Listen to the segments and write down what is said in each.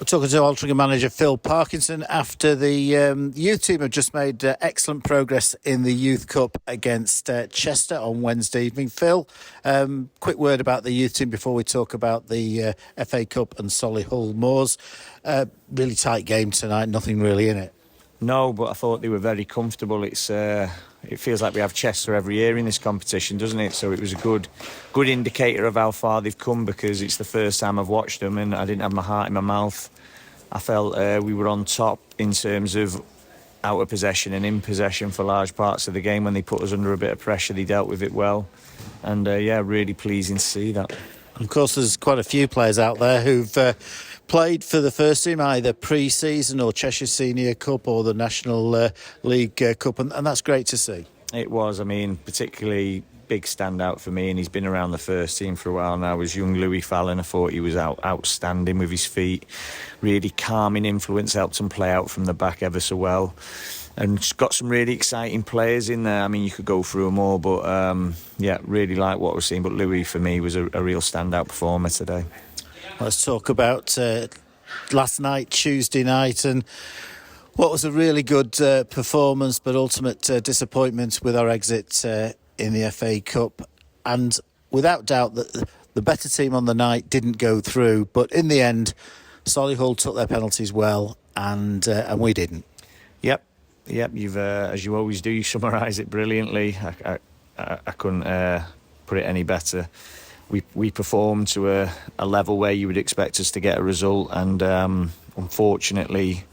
We're talking to Altrincham manager Phil Parkinson after the youth team have just made excellent progress in the Youth Cup against Chester on Wednesday evening. Phil, quick word about the youth team before we talk about the FA Cup and Solihull Moors. Really tight game tonight, nothing really in it. No, but I thought they were very comfortable. It feels like we have Chester every year in this competition, doesn't it? So it was a good indicator of how far they've come, because it's the first time I've watched them and I didn't have my heart in my mouth. I felt we were on top in terms of out of possession and in possession for large parts of the game. When they put us under a bit of pressure, they dealt with it well. And really pleasing to see that. Of course, there's quite a few players out there who've played for the first team, either pre-season or Cheshire Senior Cup or the National League Cup, and that's great to see. It was, particularly big standout for me, and he's been around the first team for a while now, was young Louis Fallon. I thought he was outstanding with his feet, really calming influence, helped him play out from the back ever so well. And got some really exciting players in there. You could go through them all, but really like what we're seeing. But Louis, for me, was a real standout performer today. Let's talk about last night, Tuesday night, and what was a really good performance, but ultimate disappointment with our exit in the FA Cup. And without doubt, that the better team on the night didn't go through. But in the end, Solihull took their penalties well, and we didn't. Yep. You've, as you always do, you summarise it brilliantly. I couldn't put it any better. We performed to a level where you would expect us to get a result, and unfortunately,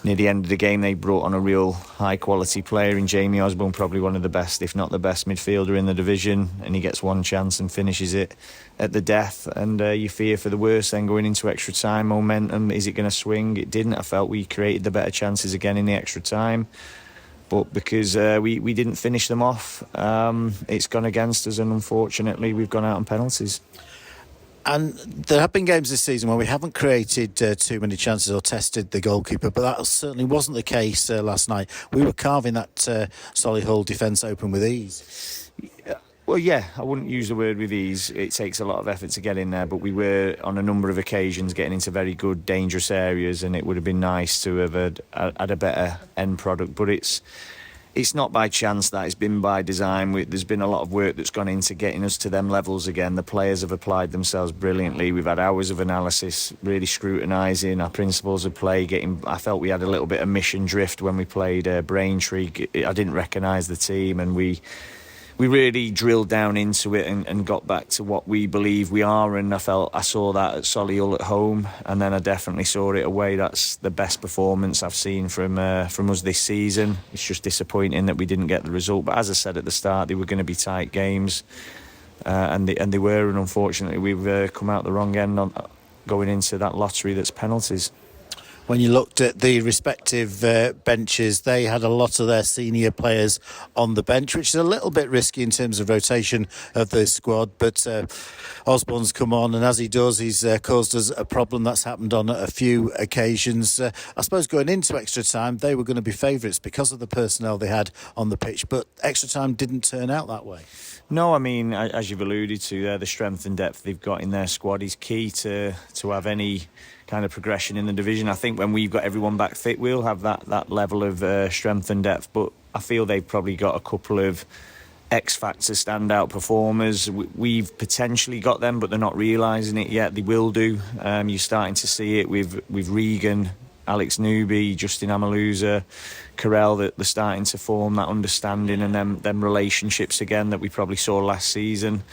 near the end of the game, they brought on a real high-quality player in Jamie Osborne, probably one of the best, if not the best, midfielder in the division, and he gets one chance and finishes it at the death. And you fear for the worst then going into extra time. Momentum, is it going to swing? It didn't. I felt we created the better chances again in the extra time. But because we didn't finish them off, it's gone against us, and unfortunately we've gone out on penalties. And there have been games this season where we haven't created too many chances or tested the goalkeeper, but that certainly wasn't the case last night. We were carving that Solihull defence open with ease. Well, yeah, I wouldn't use the word with ease. It takes a lot of effort to get in there, but we were on a number of occasions getting into very good, dangerous areas, and it would have been nice to have had a better end product. But it's not by chance that, it's been by design. There's been a lot of work that's gone into getting us to them levels again. The players have applied themselves brilliantly. We've had hours of analysis, really scrutinising our principles of play. I felt we had a little bit of mission drift when we played Braintree. I didn't recognise the team, and we really drilled down into it and got back to what we believe we are. And I saw that at Solihull at home, and then I definitely saw it away. That's the best performance I've seen from us this season. It's just disappointing that we didn't get the result. But as I said at the start, they were going to be tight games, and they were. And unfortunately, we've come out the wrong end on going into that lottery that's penalties. When you looked at the respective benches, they had a lot of their senior players on the bench, which is a little bit risky in terms of rotation of the squad. But Osborne's come on, and as he does, he's caused us a problem. That's happened on a few occasions. I suppose going into extra time, they were going to be favourites because of the personnel they had on the pitch, but extra time didn't turn out that way. No, as you've alluded to there, the strength and depth they've got in their squad is key to have any kind of progression in the division. I think when we've got everyone back fit, we'll have that level of strength and depth, but I feel they've probably got a couple of X-factor standout performers. We've potentially got them, but they're not realising it yet. They will do. You're starting to see it with Regan, Alex Newby, Justin Amaluza, Carell, that they're starting to form that understanding and them relationships again that we probably saw last season.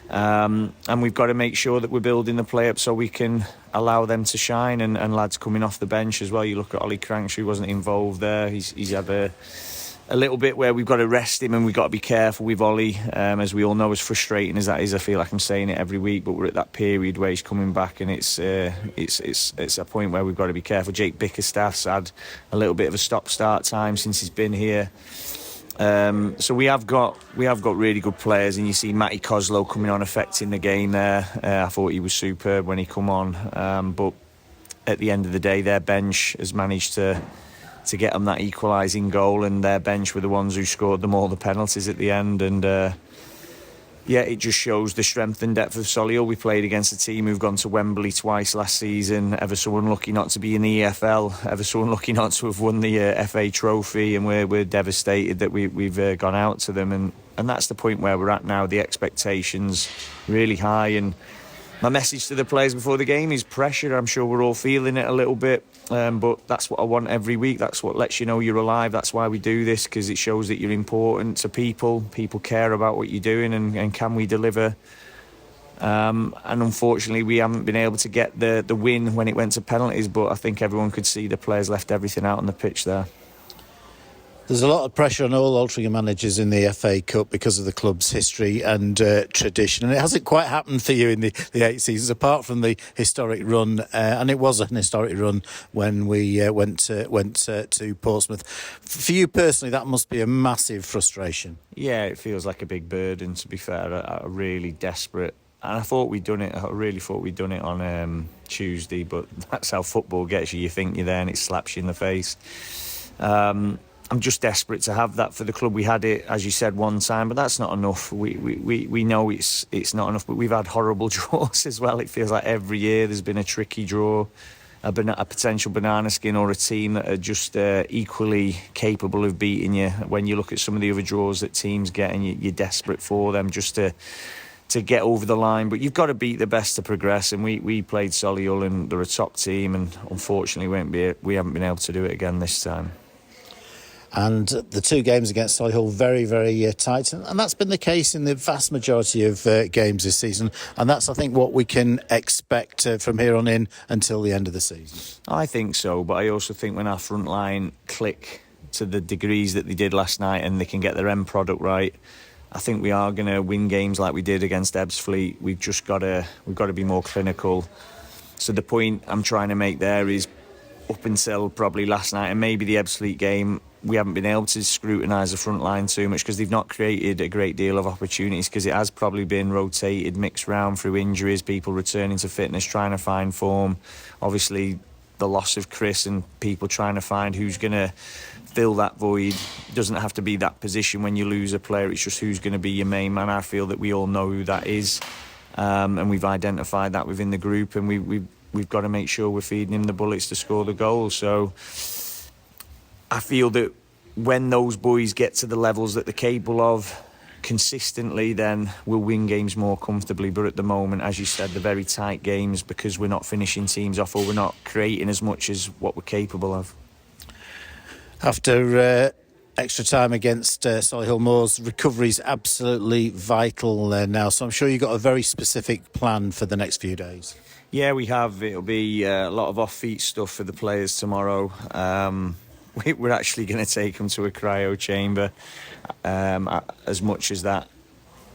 And we've got to make sure that we're building the play up so we can allow them to shine, and lads coming off the bench as well. You look at Ollie Crankshire, who wasn't involved there. He's had a little bit where we've got to rest him, and we've got to be careful with Ollie. As we all know, as frustrating as that is, I feel like I'm saying it every week, but we're at that period where he's coming back, and it's a point where we've got to be careful. Jake Bickerstaff's had a little bit of a stop-start time since he's been here. So we have got really good players, and you see Matty Coslow coming on, affecting the game there. I thought he was superb when he come on, but at the end of the day, their bench has managed to get them that equalising goal, and their bench were the ones who scored them all the penalties at the end. And yeah, it just shows the strength and depth of Solihull. We played against a team who've gone to Wembley twice last season, ever so unlucky not to be in the EFL, ever so unlucky not to have won the FA Trophy, and we're devastated that we've gone out to them, and that's the point where we're at now. The expectations really high, and my message to the players before the game is pressure. I'm sure we're all feeling it a little bit, but that's what I want every week. That's what lets you know you're alive. That's why we do this, because it shows that you're important to people. People care about what you're doing, and can we deliver? And unfortunately, we haven't been able to get the win when it went to penalties, but I think everyone could see the players left everything out on the pitch there. There's a lot of pressure on all Altrincham managers in the FA Cup because of the club's history and tradition, and it hasn't quite happened for you in the 8 seasons, apart from the historic run, and it was an historic run when we went to Portsmouth. For you personally, that must be a massive frustration. Yeah, it feels like a big burden, to be fair. A really desperate, and I thought we'd done it. I really thought we'd done it on Tuesday, but that's how football gets you. You think you're there, and it slaps you in the face. I'm just desperate to have that for the club. We had it, as you said, one time, but that's not enough. We know it's not enough, but we've had horrible draws as well. It feels like every year there's been a tricky draw, a potential banana skin, or a team that are just equally capable of beating you. When you look at some of the other draws that teams get, and you're desperate for them just to get over the line. But you've got to beat the best to progress, and we played Solihull, and they're a top team, and unfortunately we haven't been able to do it again this time. And the 2 games against Solihull, very, very tight. And that's been the case in the vast majority of games this season. And that's, I think, what we can expect from here on in until the end of the season. I think so, but I also think when our front line click to the degrees that they did last night, and they can get their end product right, I think we are going to win games like we did against Ebbsfleet. We've got to be more clinical. So the point I'm trying to make there is, up until probably last night and maybe the Ebbsfleet game, we haven't been able to scrutinise the front line too much, because they've not created a great deal of opportunities, because it has probably been rotated, mixed round through injuries, people returning to fitness, trying to find form. Obviously, the loss of Chris, and people trying to find who's going to fill that void. It doesn't have to be that position when you lose a player, it's just who's going to be your main man. I feel that we all know who that is, and we've identified that within the group, and we've got to make sure we're feeding him the bullets to score the goals. So I feel that when those boys get to the levels that they're capable of consistently, then we'll win games more comfortably. But at the moment, as you said, the very tight games, because we're not finishing teams off, or we're not creating as much as what we're capable of. After extra time against Solihull Moors, recovery's absolutely vital now. So I'm sure you've got a very specific plan for the next few days. Yeah, we have. It'll be a lot of off-feet stuff for the players tomorrow. We're actually going to take them to a cryo chamber. As much as that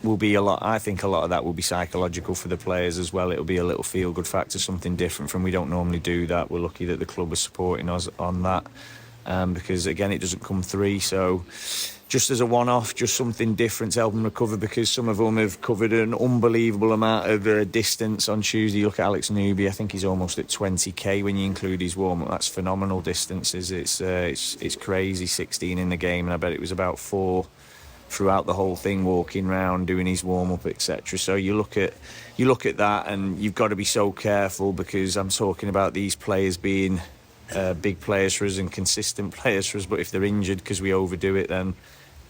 will be a lot, I think a lot of that will be psychological for the players as well. It'll be a little feel-good factor, something different from we don't normally do that. We're lucky that the club is supporting us on that, because again, it doesn't come free. So just as a one-off, just something different to help them recover, because some of them have covered an unbelievable amount of distance on Tuesday. You look at Alex Newby, I think he's almost at 20k when you include his warm-up. That's phenomenal distances. It's crazy, 16 in the game, and I bet it was about 4 throughout the whole thing, walking round, doing his warm-up, etc. So you look at that, and you've got to be so careful, because I'm talking about these players being big players for us and consistent players for us, but if they're injured because we overdo it, then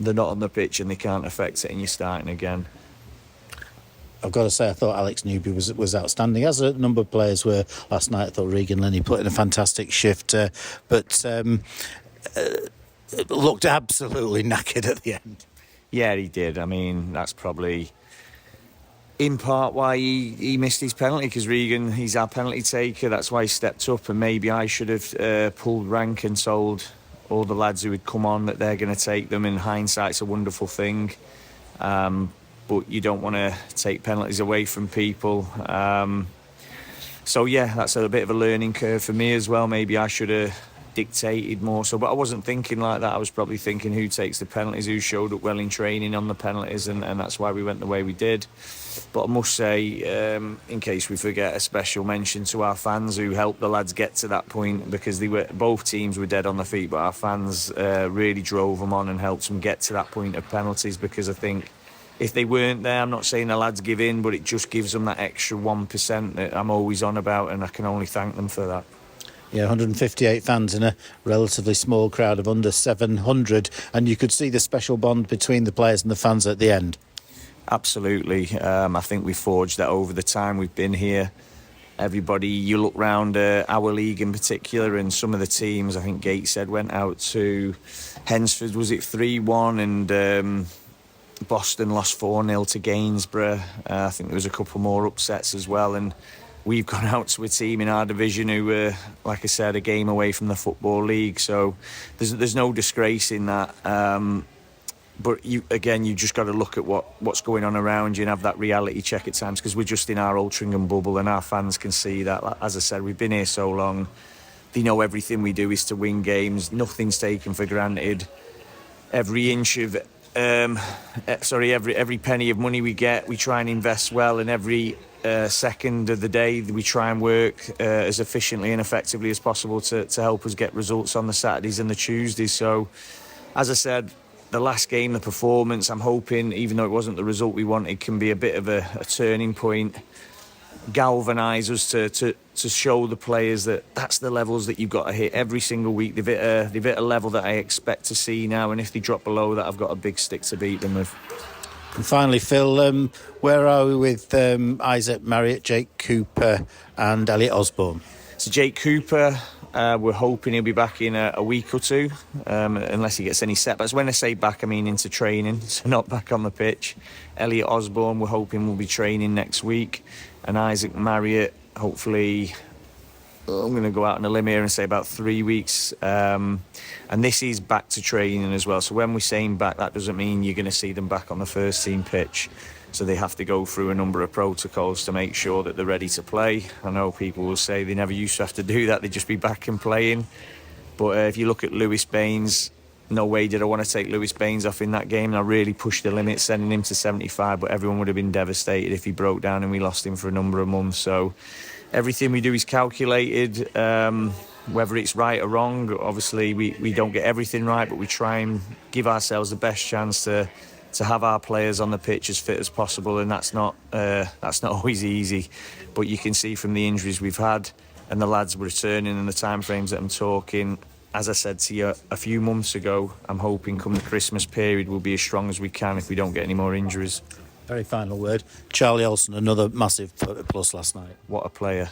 they're not on the pitch and they can't affect it, and you're starting again. I've got to say, I thought Alex Newby was outstanding, as a number of players were last night. I thought Regan Linney put in a fantastic shift, but looked absolutely knackered at the end. Yeah, he did. I mean, that's probably in part why he missed his penalty, because Regan, he's our penalty taker. That's why he stepped up, and maybe I should have pulled rank and told all the lads who had come on that they're going to take them. In hindsight's a wonderful thing, but you don't want to take penalties away from people. So yeah, that's a bit of a learning curve for me as well. Maybe I should have dictated more so, but I wasn't thinking like that. I was probably thinking who takes the penalties, who showed up well in training on the penalties, and that's why we went the way we did. But I must say, in case we forget, a special mention to our fans who helped the lads get to that point, because both teams were dead on their feet, but our fans really drove them on and helped them get to that point of penalties, because I think if they weren't there, I'm not saying the lads give in, but it just gives them that extra 1% that I'm always on about, and I can only thank them for that. Yeah, 158 fans in a relatively small crowd of under 700, and you could see the special bond between the players and the fans at the end. Absolutely. I think we forged that over the time we've been here. Everybody, you look round our league in particular, and some of the teams, I think Gateshead went out to Hensford, was it 3-1, and Boston lost 4-0 to Gainsborough. I think there was a couple more upsets as well, and we've gone out to a team in our division who were, like I said, a game away from the Football League. So there's no disgrace in that. But you just got to look at what's going on around you and have that reality check at times, because we're just in our Altrincham bubble, and our fans can see that. As I said, we've been here so long. They know everything we do is to win games. Nothing's taken for granted. Every inch of every penny of money we get, we try and invest well, and every second of the day we try and work as efficiently and effectively as possible to help us get results on the Saturdays and the Tuesdays. So, as I said, the last game, the performance, I'm hoping, even though it wasn't the result we wanted, can be a bit of a turning point, galvanise us to show the players that that's the levels that you've got to hit every single week. They've hit a level that I expect to see now, and if they drop below that, I've got a big stick to beat them with. And finally, Phil, where are we with Isaac Marriott, Jake Cooper and Elliot Osborne? So Jake Cooper, we're hoping he'll be back in a week or two, unless he gets any setbacks. When I say back, I mean into training, so not back on the pitch. Elliot Osborne, we're hoping will be training next week. And Isaac Marriott, hopefully, I'm going to go out on a limb here and say about 3 weeks. And this is back to training as well. So when we're saying back, that doesn't mean you're going to see them back on the first team pitch. So they have to go through a number of protocols to make sure that they're ready to play. I know people will say they never used to have to do that. They'd just be back and playing. But if you look at Lewis Baines, no way did I want to take Lewis Baines off in that game. And I really pushed the limit, sending him to 75. But everyone would have been devastated if he broke down and we lost him for a number of months. So everything we do is calculated. Whether it's right or wrong, obviously we don't get everything right, but we try and give ourselves the best chance to have our players on the pitch as fit as possible, and that's not always easy. But you can see from the injuries we've had and the lads returning and the timeframes that I'm talking, as I said to you a few months ago, I'm hoping come the Christmas period we'll be as strong as we can if we don't get any more injuries. Very final word. Charlie Olsen, another massive plus last night. What a player.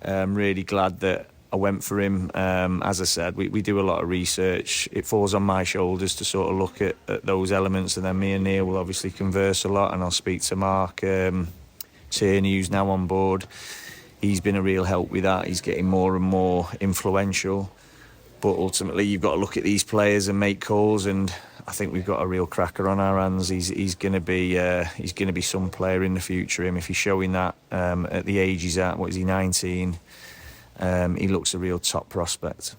I'm really glad that I went for him. As I said, we do a lot of research. It falls on my shoulders to sort of look at those elements, and then me and Neil will obviously converse a lot, and I'll speak to Mark Tierney, who's now on board. He's been a real help with that. He's getting more and more influential. But ultimately, you've got to look at these players and make calls, and I think we've got a real cracker on our hands. He's going to be some player in the future. If he's showing that at the age he's at, what is he, 19? He looks a real top prospect.